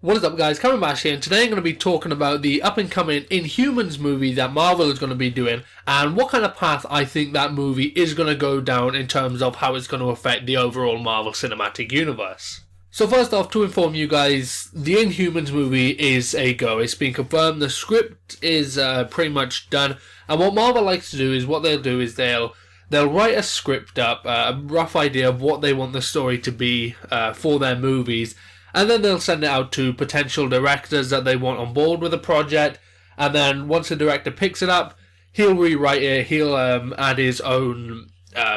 What is up guys, Cameron Bash here, and today I'm going to be talking about the up and coming Inhumans movie that Marvel is going to be doing and what kind of path I think that movie is going to go down in terms of how it's going to affect the overall Marvel Cinematic Universe. So first off, to inform you guys, the Inhumans movie is a go. It's been confirmed, the script is pretty much done, and what Marvel likes to do is they'll write a script up, a rough idea of what they want the story to be for their movies, and then they'll send it out to potential directors that they want on board with the project, and then once the director picks it up, he'll rewrite it, he'll add his own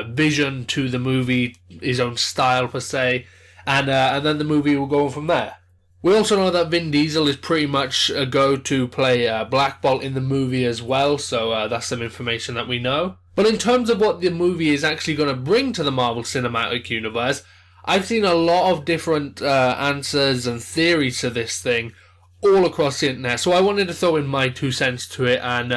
vision to the movie, his own style per se, and then the movie will go on from there. We also know that Vin Diesel is pretty much a go to play Black Bolt in the movie as well, so that's some information that we know. But in terms of what the movie is actually going to bring to the Marvel Cinematic Universe, I've seen a lot of different answers and theories to this thing all across the internet, so I wanted to throw in my 2 cents to it and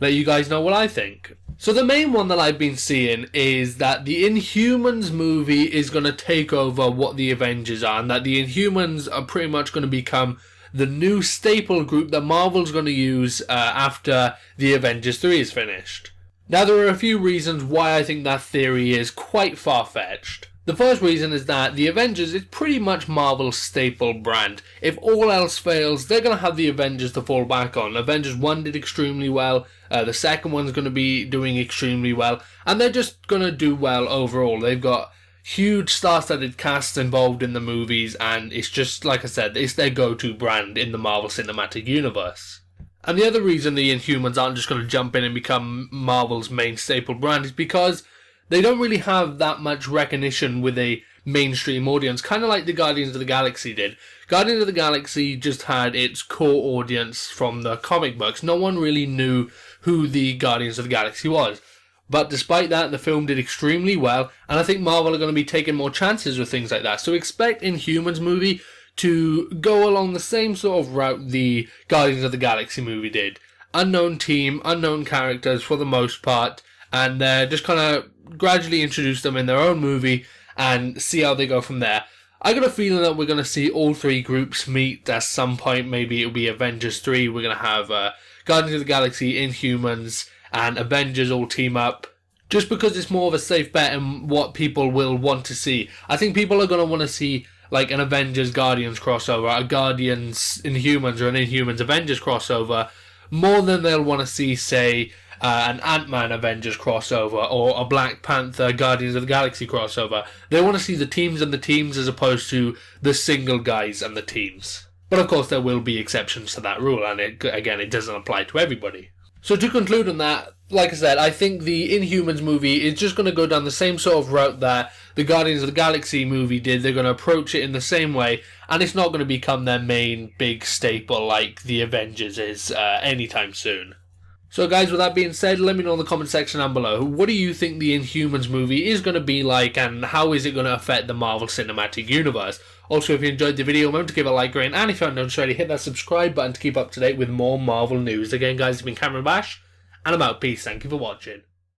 let you guys know what I think. So the main one that I've been seeing is that the Inhumans movie is going to take over what the Avengers are, and that the Inhumans are pretty much going to become the new staple group that Marvel's going to use after the Avengers 3 is finished. Now there are a few reasons why I think that theory is quite far-fetched. The first reason is that the Avengers is pretty much Marvel's staple brand. If all else fails, they're going to have the Avengers to fall back on. Avengers 1 did extremely well, the second one's going to be doing extremely well, and they're just going to do well overall. They've got huge star-studded casts involved in the movies, and it's just, like I said, it's their go-to brand in the Marvel Cinematic Universe. And the other reason the Inhumans aren't just going to jump in and become Marvel's main staple brand is because they don't really have that much recognition with a mainstream audience, kind of like the Guardians of the Galaxy did. Guardians of the Galaxy just had its core audience from the comic books. No one really knew who the Guardians of the Galaxy was. But despite that, the film did extremely well, and I think Marvel are going to be taking more chances with things like that. So expect Inhumans movie to go along the same sort of route the Guardians of the Galaxy movie did. Unknown team, unknown characters for the most part, and just kind of gradually introduce them in their own movie and see how they go from there. I got a feeling that we're going to see all three groups meet at some point. Maybe it'll be Avengers 3. We're going to have Guardians of the Galaxy, Inhumans, and Avengers all team up. Just because it's more of a safe bet and what people will want to see. I think people are going to want to see like an Avengers Guardians crossover, a Guardians Inhumans, or an Inhumans Avengers crossover, more than they'll want to see, say, an Ant-Man Avengers crossover or a Black Panther Guardians of the Galaxy crossover. They want to see the teams and the teams as opposed to the single guys and the teams. But of course there will be exceptions to that rule, and it doesn't apply to everybody. So to conclude on that, like I said, I think the Inhumans movie is just going to go down the same sort of route that the Guardians of the Galaxy movie did. They're going to approach it in the same way, and it's not going to become their main big staple like the Avengers is anytime soon. So guys, with that being said, let me know in the comment section down below, what do you think the Inhumans movie is going to be like, and how is it going to affect the Marvel Cinematic Universe? Also, if you enjoyed the video, remember to give it a like, and if you haven't already, hit that subscribe button to keep up to date with more Marvel news. Again guys, it's been Cameron Bash, and I'm out. Peace, thank you for watching.